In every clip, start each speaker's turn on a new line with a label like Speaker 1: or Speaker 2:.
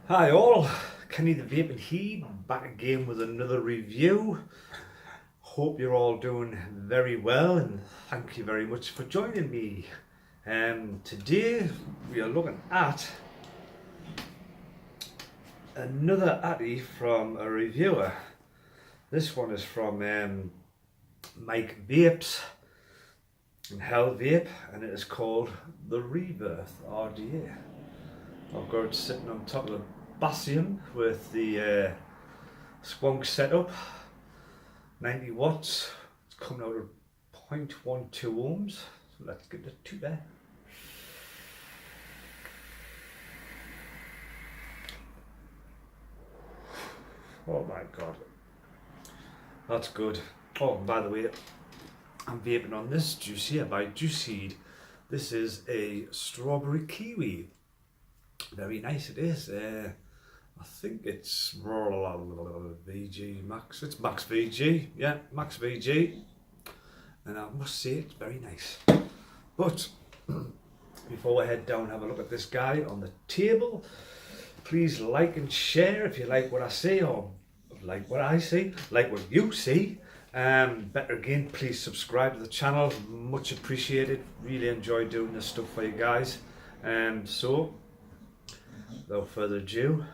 Speaker 1: Hi all, Kenny the Vaping He back again with another review. Hope you're all doing very well and thank you very much for joining me. Today we are looking at another Atty from a reviewer. This one is from Mike Vapes and Hell Vape, and it is called the Rebirth RDA. I've got it sitting on top of the Basium with the Squonk setup, 90 watts. It's coming out of 0.12 ohms. So let's get it to there. Oh my god, that's good. Oh, and by the way, I'm vaping on this juice here by Juiceed. This is a strawberry kiwi. Very nice it is. I think it's VG Max. It's Max VG. Yeah, Max VG. And I must say it's very nice. But before we head down and have a look at this guy on the table, please like and share if you like what I say or like what I see, like what you see. Better again, please subscribe to the channel. Much appreciated. Really enjoy doing this stuff for you guys. So without further ado,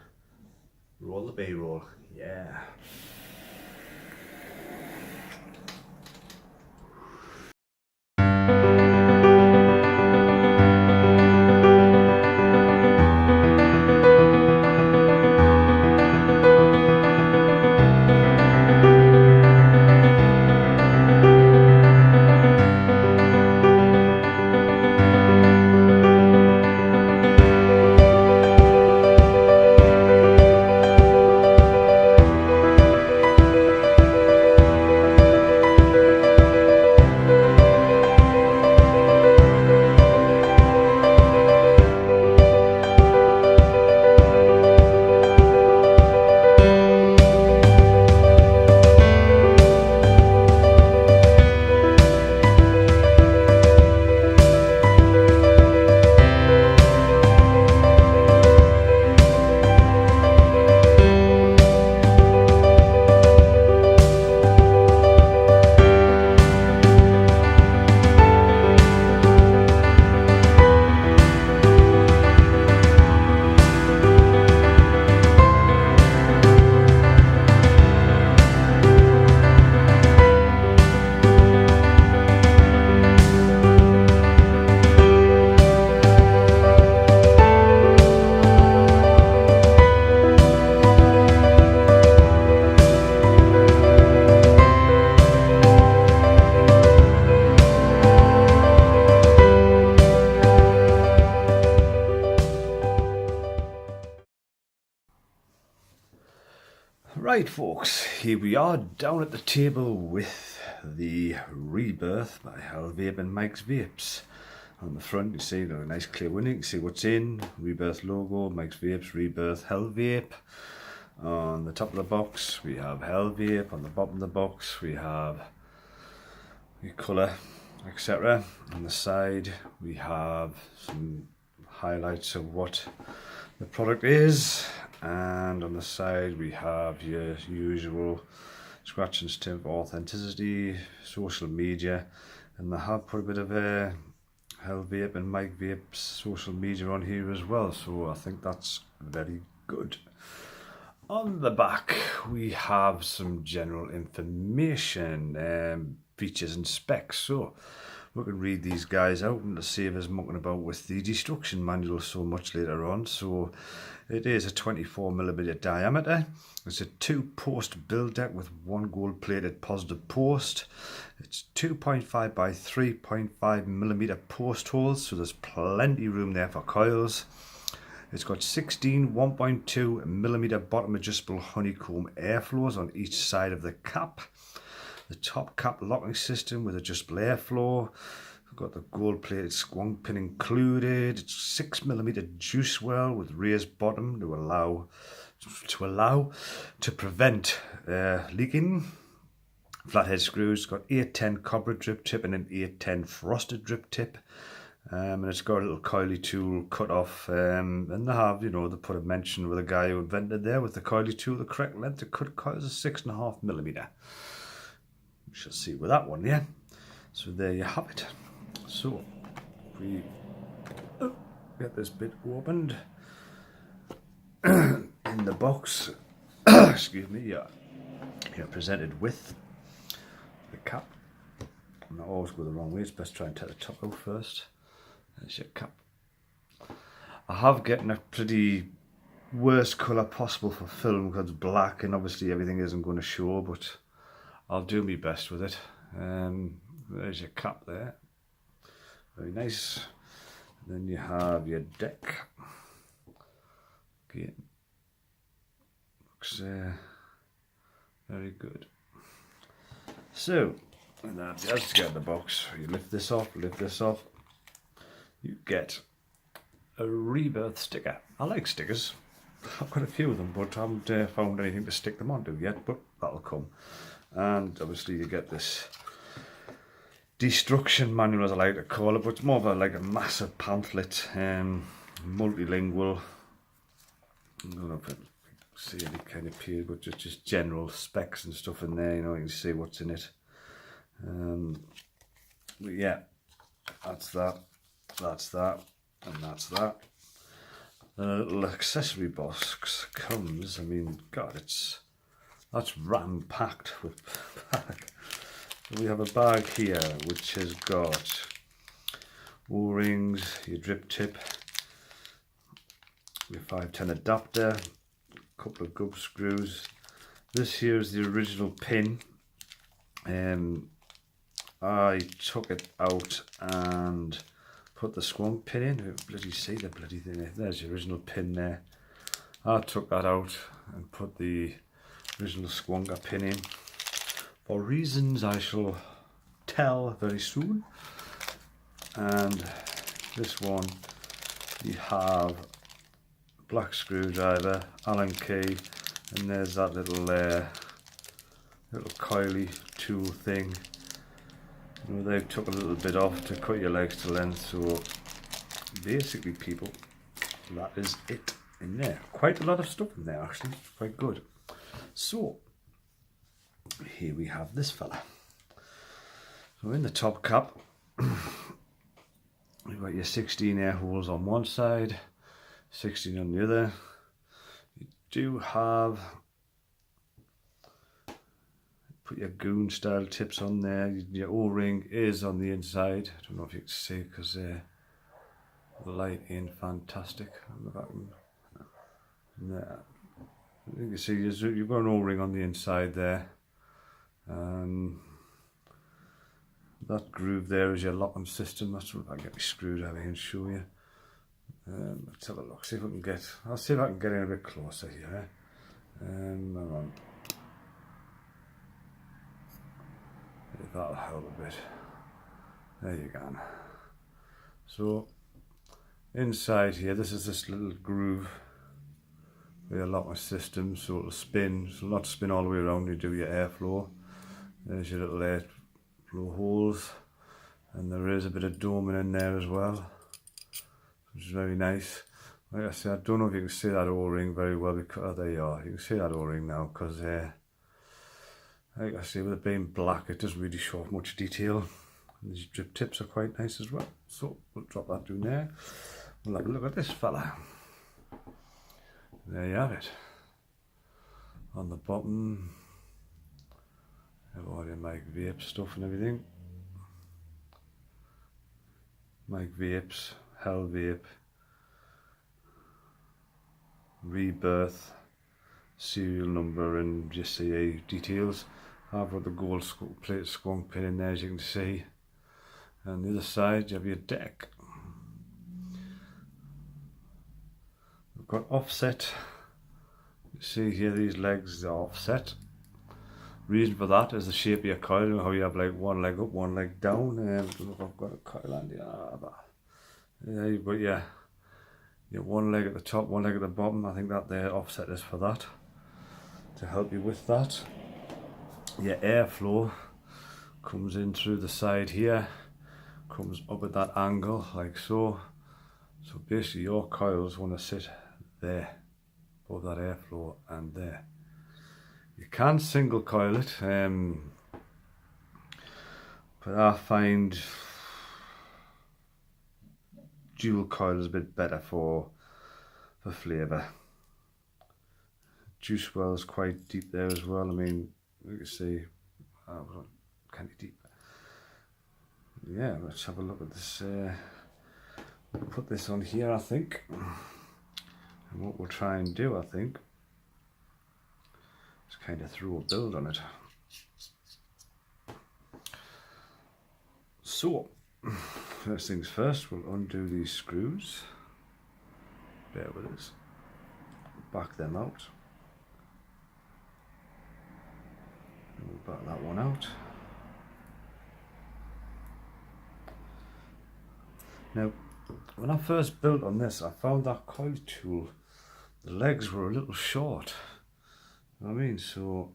Speaker 1: roll the B-roll. Yeah. Right folks, here we are down at the table with the Rebirth by Hell Vape and Mike's Vapes. On the front you see a nice clear window, you can see what's in, Rebirth logo, Mike's Vapes, Rebirth, Hell Vape. On the top of the box we have Hell Vape, on the bottom of the box we have the colour, etc. On the side we have some highlights of what the product is, and on the side we have your usual scratch and sniff authenticity, social media, and they have put a bit of a Hell Vape and Mike Vape's social media on here as well, so I think that's very good. On the back we have some general information, features and specs, so we can read these guys out and to save us mucking about with the destruction manual so much later on. So it is a 24mm diameter. It's a 2-post build deck with 1 gold plated positive post. It's 2.5 by 3.5mm post holes, so there's plenty room there for coils. It's got 16 1.2mm bottom adjustable honeycomb airflows on each side of the cap. The top cap locking system with adjustable airflow. We've got the gold plated squonk pin included. It's 6mm juice well with raised bottom to prevent leaking. Flathead screws, got 810 copper drip tip and an 810 frosted drip tip. and it's got a little coily tool cut off, and they have, you know, they put a mention with a guy who invented there with the coily tool, the correct length to cut coils is 6.5mm. We shall see with that one, yeah. So there you have it. So we get this bit opened in the box. Excuse me. Yeah, you're presented with the cap. I'm not always go the wrong way. It's best to try and take the top out first. There's your cap. I have getting a pretty worst colour possible for film because it's black and obviously everything isn't going to show, but I'll do my best with it. There's your cap there. Very nice. Then you have your deck. Okay. Looks very good. So, and that just get the box. You lift this off, you get a Rebirth sticker. I like stickers. I've got a few of them, but I haven't found anything to stick them onto yet, but that'll come. And obviously you get this destruction manual, as I like to call it, but it's more of like a massive pamphlet, multilingual. I don't know if you see any kind of period, but just general specs and stuff in there, you know, you can see what's in it. But yeah, that's that, and that's that. The little accessory box comes, I mean, God, that's ram-packed with bag. So we have a bag here which has got O-rings, your drip tip, your 510 adapter, a couple of gub screws. This here is the original pin. I took it out and put the squonk pin in. You bloody see the bloody thing there. There's the original pin there. I took that out and put the original squonker pin in for reasons I shall tell very soon. And this one, you have black screwdriver, Allen key, and there's that little coily tool thing. You know, they've took a little bit off to cut your legs to length, so basically people, that is it in there. Quite a lot of stuff in there actually, quite good. So here we have this fella. So in the top cap you've got your 16 air holes on one side, 16 on the other. You do have, put your goon style tips on there. Your O-ring is on the inside. I don't know if you can see because the light ain't fantastic. There. You can see you've got an O-ring on the inside there. That groove there is your locking system. That's what I can get my screwdriver and show you. Let's have a look. See if I can get. I'll see if I can get in a bit closer here. Hang on. That'll help a bit. There you go. So inside here, this is this little groove with your locking system, so it'll spin. So not spin all the way around. You do your airflow. There's your little airflow holes, and there is a bit of doming in there as well, which is very nice. Like I said, I don't know if you can see that O-ring very well because there you are. You can see that O-ring now because like I say, with it being black, it doesn't really show off much detail. And these drip tips are quite nice as well. So we'll drop that down there. We'll have a look at this fella. There you have it. On the bottom, have all your Mike Vape stuff and everything. Mike Vapes, Hell Vape, Rebirth, serial number and just the details. I've got the gold plate squonk pin in there, as you can see. And the other side you have your deck. We've got offset. You see here these legs are offset. Reason for that is the shape of your coil. You know how you have like one leg up, one leg down. Look, I've got a coil on there. You've got your one leg at the top, one leg at the bottom. I think that the offset is for that, to help you with that. Your airflow comes in through the side here, comes up at that angle like so. So basically your coils want to sit there, above that airflow and there. You can single coil it, but I find dual coil is a bit better for flavour. Juice well is quite deep there as well. I mean, you can see, kind of deep. Yeah, let's have a look at this. We'll put this on here, I think. And what we'll try and do, I think, is kind of throw a build on it. So, first things first, we'll undo these screws. Bear with us. Back them out. And we'll back that one out. Now, when I first built on this, I found that coil tool, the legs were a little short. You know what I mean? So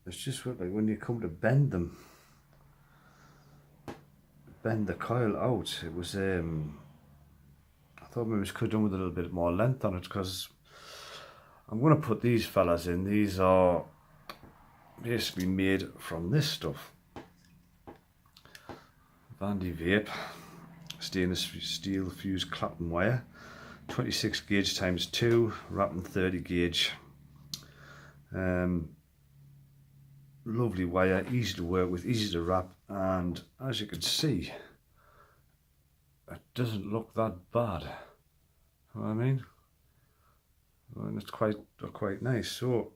Speaker 1: it's just like when you come to bend them, bend the coil out, it was I thought maybe it could have done with a little bit more length on it, because I'm going to put these fellas in. These are basically made from this stuff. Vandy Vape stainless steel fused clapping wire, 26 gauge times 2, wrapping 30 gauge. Lovely wire, easy to work with, easy to wrap, and as you can see, it doesn't look that bad. You know what I mean? And it's quite nice. So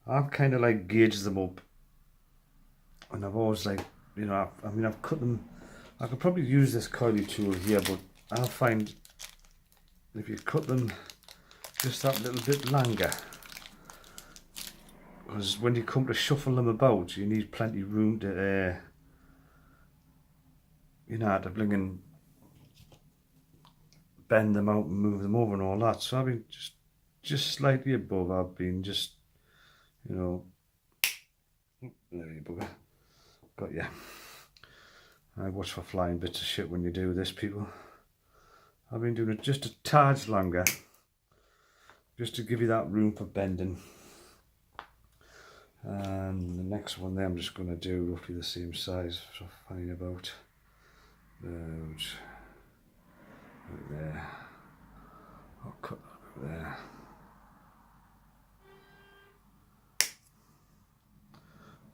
Speaker 1: I've kind of like gauged them up, and I've always like, you know, I mean I've cut them. I could probably use this coily tool here, but I'll find if you cut them just that little bit longer, because when you come to shuffle them about, you need plenty of room to you know, to bring and bend them out and move them over and all that. So I've been just slightly above. I've been just, you know, there you bugger, got you. I watch for flying bits of shit when you do this, people. I've been doing it just a tad longer, just to give you that room for bending. And the next one there, I'm just going to do roughly the same size, so fine about right there. I'll cut that over there.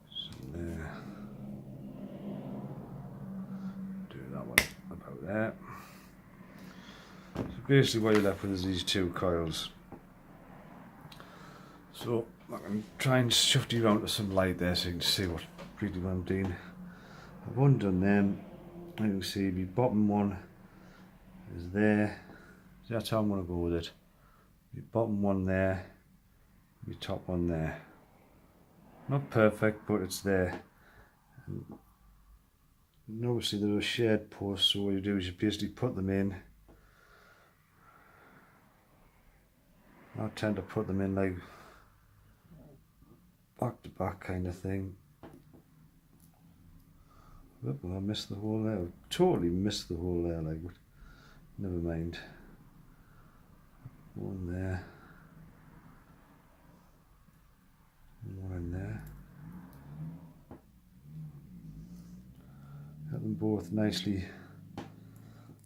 Speaker 1: So there. Do that one about there. So basically what you're left with is these two coils. So I can try and shift you around to some light there so you can see what I'm doing. I've undone them. You can see the bottom one is there. So that's how I'm going to go with it. The bottom one there, the top one there. Not perfect, but it's there. And obviously there are shared posts, so what you do is you basically put them in. I tend to put them in like back to back kind of thing. Oh, I missed the hole there. Totally missed the hole there, like, but never mind. One there. One in there. Got them both nicely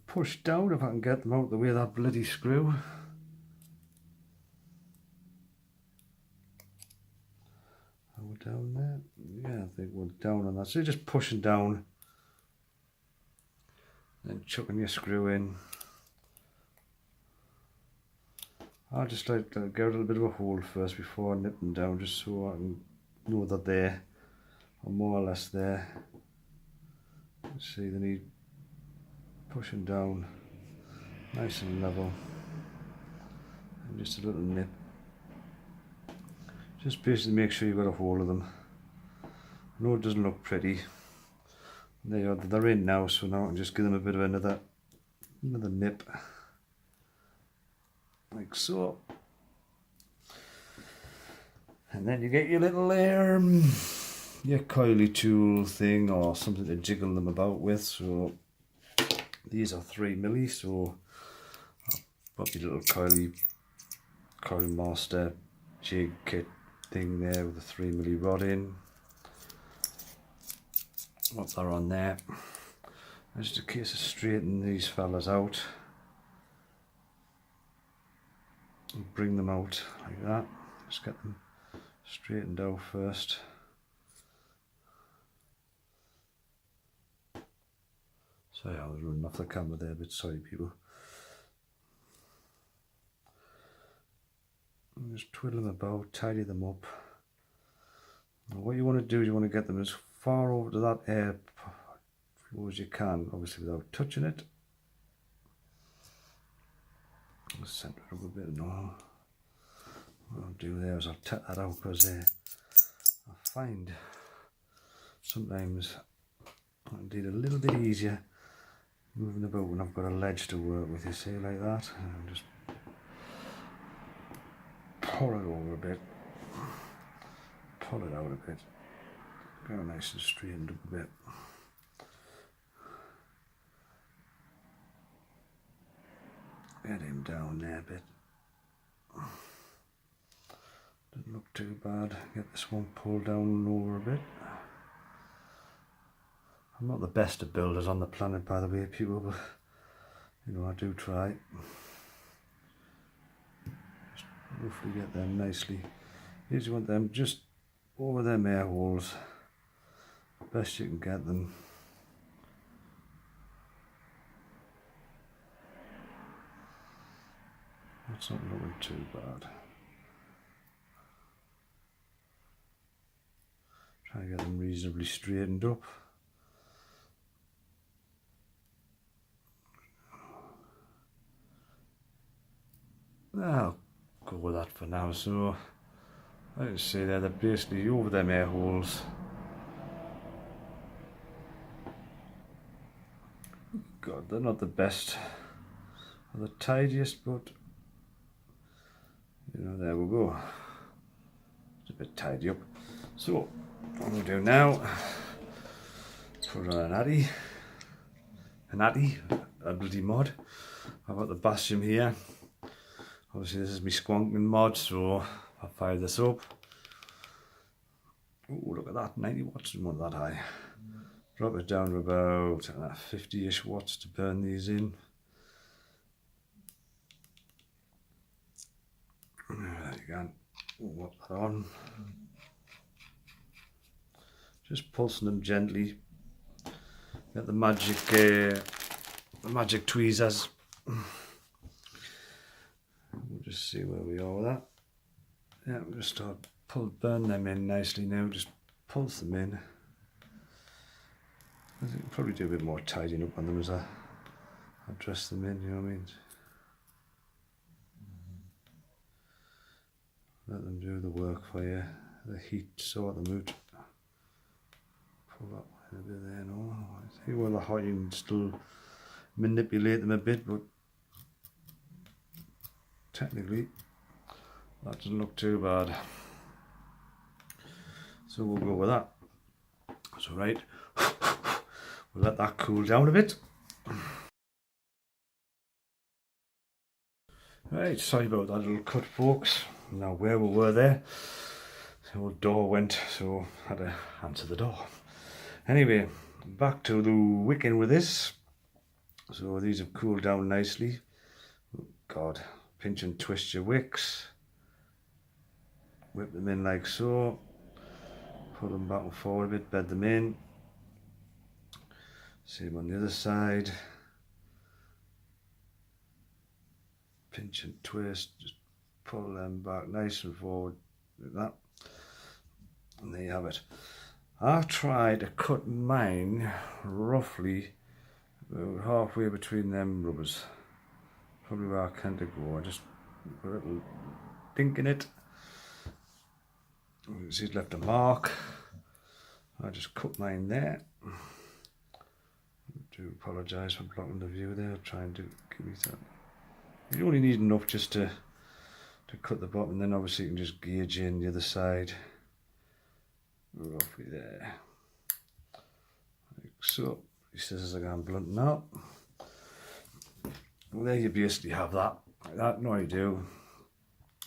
Speaker 1: pushed down, if I can get them out the way of that bloody screw. We're down there. Yeah, I think we're down on that. So you're just pushing down, then chucking your screw in. I'll just like to get a little bit of a hole first before I nip them down, just so I can know that they're more or less there. Let's see, they need pushing down nice and level, and just a little nip. Just basically make sure you've got a hold of them. I know it doesn't look pretty. There you are, they're in now, so now I can just give them a bit of another nip. Like so. And then you get your little coily tool thing or something to jiggle them about with. So these are 3mm, so I'll put my little coil master jig kit thing there with a 3mm rod in. What they're on there. And just a case of straightening these fellas out. And bring them out like that. Just get them straightened out first. Sorry, I was running off the camera there, but sorry people. And just twiddle them about, tidy them up. And what you want to do is you want to get them as far over to that air flow as you can, obviously without touching it. I'll centre it up a bit. No, what I'll do there is I'll take that out because I find sometimes I can do it a little bit easier moving about when I've got a ledge to work with, you see, like that. And just pull it over a bit, pull it out a bit, go nice and straightened up a bit. Get him down there a bit. Doesn't look too bad. Get this one pulled down and over a bit. I'm not the best of builders on the planet, by the way, people, but you know, I do try. Just roughly get them nicely. You just want them just over them air holes, best you can get them. That's not looking too bad. Try to get them reasonably straightened up. I'll go with that for now. So, like I say there, they're basically over them air holes. God, they're not the best or the tidiest, but you know, there we go. It's a bit tidy up. So, what we'll do now, put on an addy, a bloody mod. I've got the Bastion here. Obviously this is my squonking mod, so I'll fire this up. Oh, look at that, 90 watts, didn't want that high. Drop it down to about 50-ish watts to burn these in. There you go. Whop that on. Just pulsing them gently. Get the magic tweezers. We'll just see where we are with that. Yeah, we'll just start burn them in nicely now. Just pulse them in. I think I'll probably do a bit more tidying up on them as I dress them in. You know what I mean? Let them do the work for you. The heat sort them out. Pull that in a bit there. No, I think while they're hot you can still manipulate them a bit, but technically that doesn't look too bad. So we'll go with that. That's alright. We'll let that cool down a bit. Right, sorry about that little cut, folks. Now where we were there, the old door went, so I had to answer the door. Anyway, back to the wicking with this. So these have cooled down nicely. Oh God, pinch and twist your wicks. Whip them in like so. Pull them back and forward a bit, bed them in. Same on the other side. Pinch and twist, just pull them back nice and forward like that. And there you have it. I've tried to cut mine roughly about halfway between them rubbers. Probably where I can to go. I just put a little dink in it. You can see it's left a mark. I just cut mine there. I do apologise for blocking the view there. I'll try and give you that. You only need enough just to cut the bottom, and then obviously you can just gauge in the other side. roughly there, like so. He says I can blunt now. Well, there you basically have that. Like that, no you do.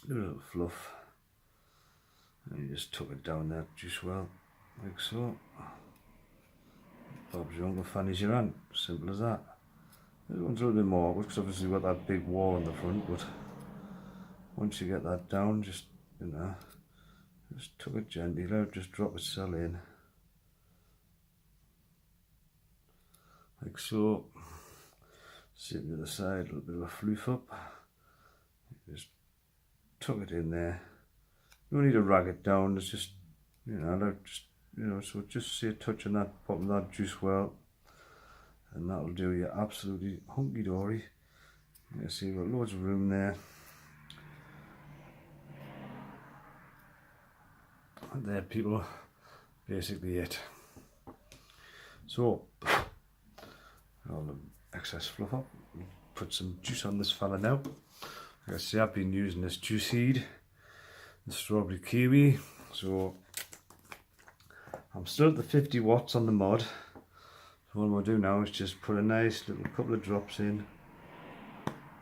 Speaker 1: A little fluff. And you just tuck it down there just well, like so. Bob's your uncle, Fanny's your aunt. Simple as that. This one's a little bit more awkward because obviously you've got that big wall in the front, but once you get that down, just, you know, just tuck it gently, let it just drop itself in. Like so. See it the other side, a little bit of a floof up. Just tuck it in there. You don't need to rag it down, it's just, you know, just, you know, so just see a touch on that bottom of that juice well, and that'll do you absolutely hunky-dory. You see we've got loads of room there. And there people, basically it. So, all the excess fluff up, put some juice on this fella now. Like I say, I've been using this juice seed, the strawberry kiwi, so I'm still at the 50 watts on the mod. So what I'm going to do now is just put a nice little couple of drops in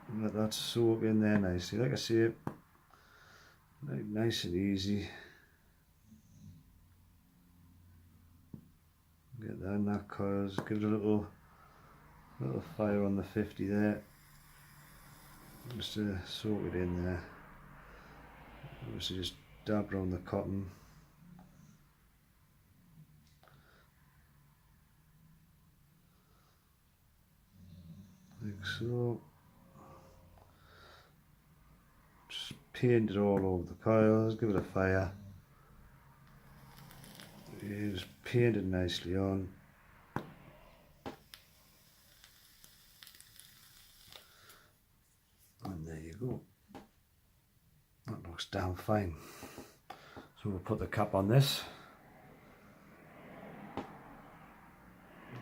Speaker 1: and let that soak in there nicely. Like I say, nice and easy. Get that in that coils, give it a little fire on the 50 there, just to soak it in there. Obviously just dab around the cotton. Like so. Just paint it all over the coils, give it a fire. Yeah, just paint it nicely on. And there you go. That looks damn fine. So we'll put the cap on this.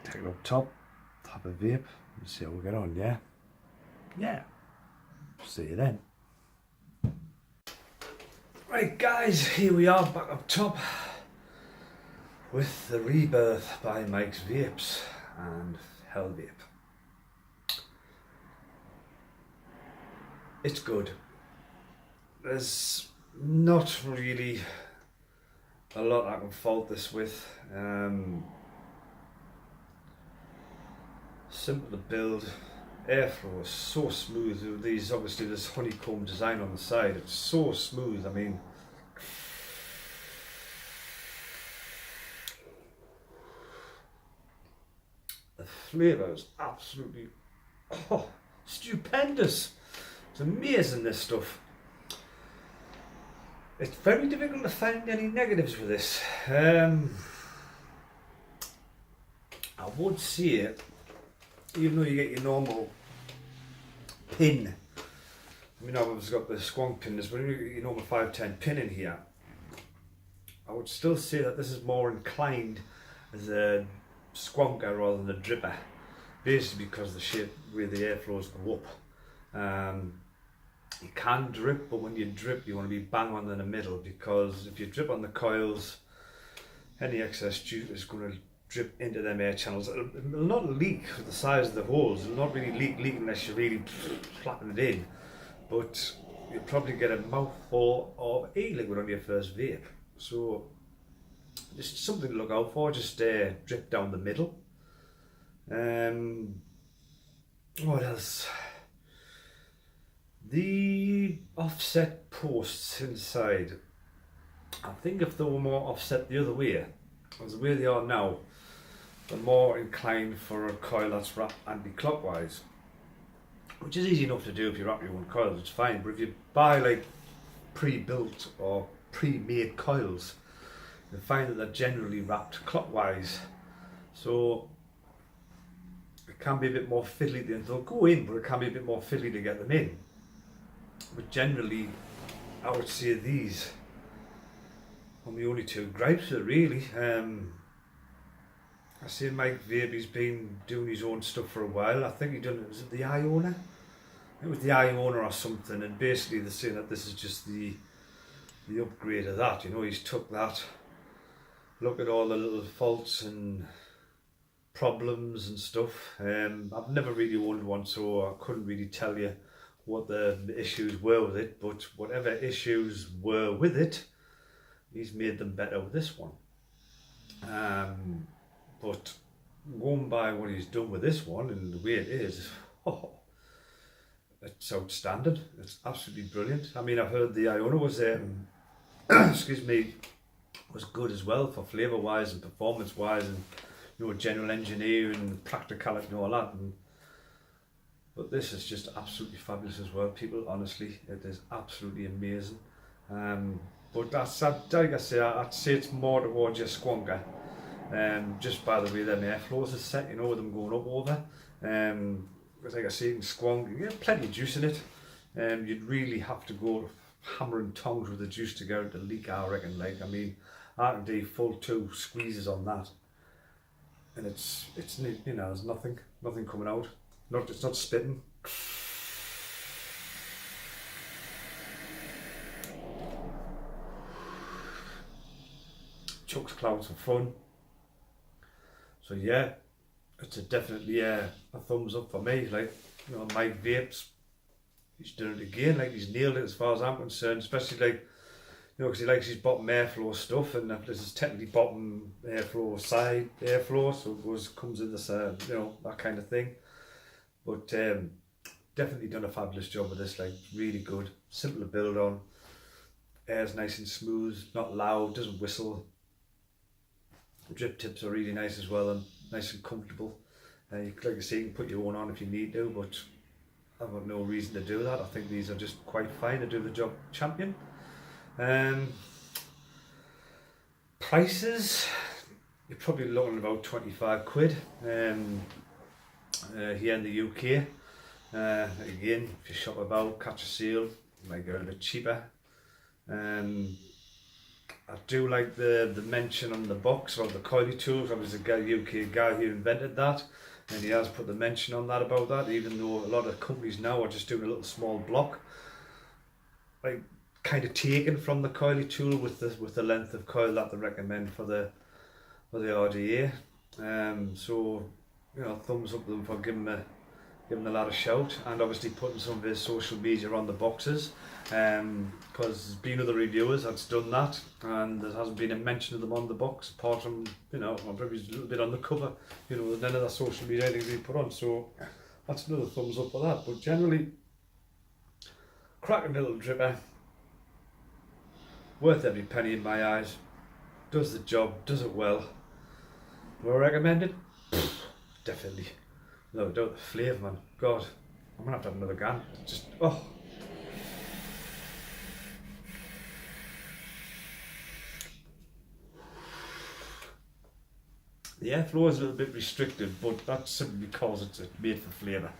Speaker 1: Take it up top, have a vape, and see how we get on, yeah? Yeah. See you then. Right guys, here we are back up top with the Rebirth by Mike's Vapes and Hell Vape. It's good. There's not really a lot I can fault this with. Simple to build. Airflow is so smooth. With these, obviously, this honeycomb design on the side. It's so smooth. I mean, the flavour is absolutely stupendous. It's amazing, this stuff. It's very difficult to find any negatives with this. I would say, even though you get your normal pin, I mean, I've got the squonk pin, but you get your normal 510 pin in here, I would still say that this is more inclined as a squonker rather than a dripper, basically because of the shape where the airflows go up. You can drip, but when you drip you want to be bang on in the middle, because if you drip on the coils, any excess juice is going to drip into them air channels. It'll not leak with the size of the holes. It'll not really leak unless you're really flapping it in. But you'll probably get a mouthful of e-liquid on your first vape. So just something to look out for. Just drip down the middle. What else? The offset posts inside. I think if they were more offset the other way, as the way they are now, they're more inclined for a coil that's wrapped anti-clockwise, which is easy enough to do if you wrap your own coils, it's fine. But if you buy like pre-built or pre-made coils, you'll find that they're generally wrapped clockwise, so it can be a bit more fiddly. They'll go in, but it can be a bit more fiddly to get them in. But generally, I would say these are the only two gripes with it, really. I see Mike Vape, he's been doing his own stuff for a while. I think he done it, was it the Iona? It was the Iona or something, and basically they're saying that this is just the upgrade of that. You know, he's took that look at all the little faults and problems and stuff. I've never really owned one, so I couldn't really tell you what the issues were with it, but whatever issues were with it, he's made them better with this one. But going by what he's done with this one and the way it is, it's outstanding. It's absolutely brilliant. I mean, I've heard the Iona was excuse me, was good as well for flavour wise and performance wise, and general engineering and practicality and all that. But this is just absolutely fabulous as well, people. Honestly, it is absolutely amazing. But that's, like I say, I'd say it's more towards your Squonker. Just by the way them airflows are set, with them going up over. Because like I say, in Squonker, you get plenty of juice in it. You'd really have to go hammer and tongs with the juice to get it to leak, I reckon. Like, I mean, I can do full 2 squeezes on that, and it's there's nothing coming out. It's not spitting. Chucks clouds of fun. So yeah, it's definitely a thumbs up for me. Like, Mike Vapes, he's done it again. Like, he's nailed it as far as I'm concerned. Especially like, because he likes his bottom airflow stuff, and this is technically bottom airflow, side airflow, so it comes in this, that kind of thing. But definitely done a fabulous job with this. Like, really good, simple to build on. Air's nice and smooth, not loud, doesn't whistle. The drip tips are really nice as well, and nice and comfortable. Like I say, you can put your own on if you need to, but I've got no reason to do that. I think these are just quite fine to do the job champion. Prices, you're probably looking at about 25 quid here in the UK. Again, if you shop about, catch a sale, you might get it a bit cheaper. I do like the mention on the box about the coily tools. Obviously, a UK guy who invented that, and he has put the mention on that about that, even though a lot of companies now are just doing a little small block, like kind of taken from the coily tool with the length of coil that they recommend for the RDA. So thumbs up to them for giving the lad a shout, and obviously putting some of his social media on the boxes, because there's been other reviewers that's done that, and there hasn't been a mention of them on the box apart from maybe a little bit on the cover. None of the social media anything being put on, so that's another thumbs up for that. But generally, cracking little dripper, worth every penny in my eyes. Does the job, does it well. Do I recommend it? Definitely. No, don't. The flavour, man. God, I'm gonna have to have another gun. Just, oh. The airflow is a little bit restricted, but that's simply because it's made for flavour.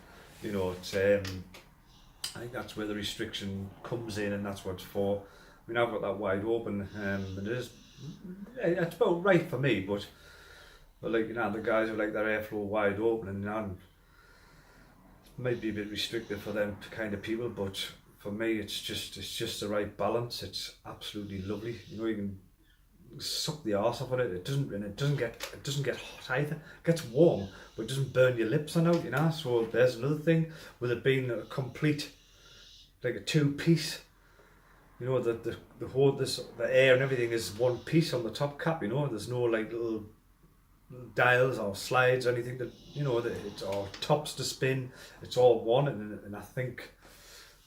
Speaker 1: It's I think that's where the restriction comes in, and that's what it's for. I mean, I've got that wide open, and it's about right for me, but like, the guys who like their airflow wide open, and might be a bit restricted for them kind of people, but for me it's just the right balance. It's absolutely lovely. You can suck the arse off of it. It doesn't get hot either. It gets warm, but it doesn't burn your lips on out. So there's another thing with it being a complete, like a 2-piece. The whole the air and everything is one piece on the top cap. There's no like little dials or slides or anything that it's all tops to spin. It's all one, and I think,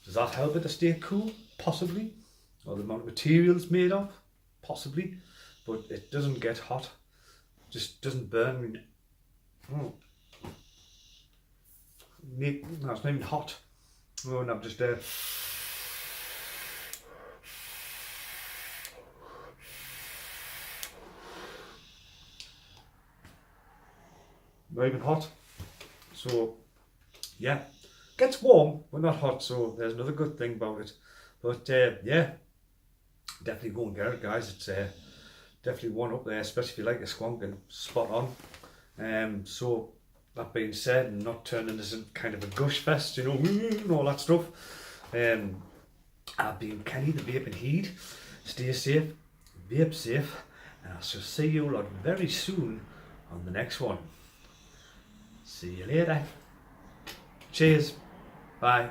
Speaker 1: does that help it to stay cool? Possibly. Or the amount of material it's made of? Possibly. But it doesn't get hot. Just doesn't burn. No, it's not even hot. Oh, and I'm just not even hot. So yeah, gets warm but not hot, so there's another good thing about it. But yeah, definitely go and get it, guys. It's definitely one up there, especially if you like a Squonker. Spot on. So that being said, and not turning this into kind of a gush fest, and all that stuff, I've been Kenny the Vaping Heed. Stay safe, vape safe, And I shall see you lot very soon on the next one. See you later. Cheers. Bye.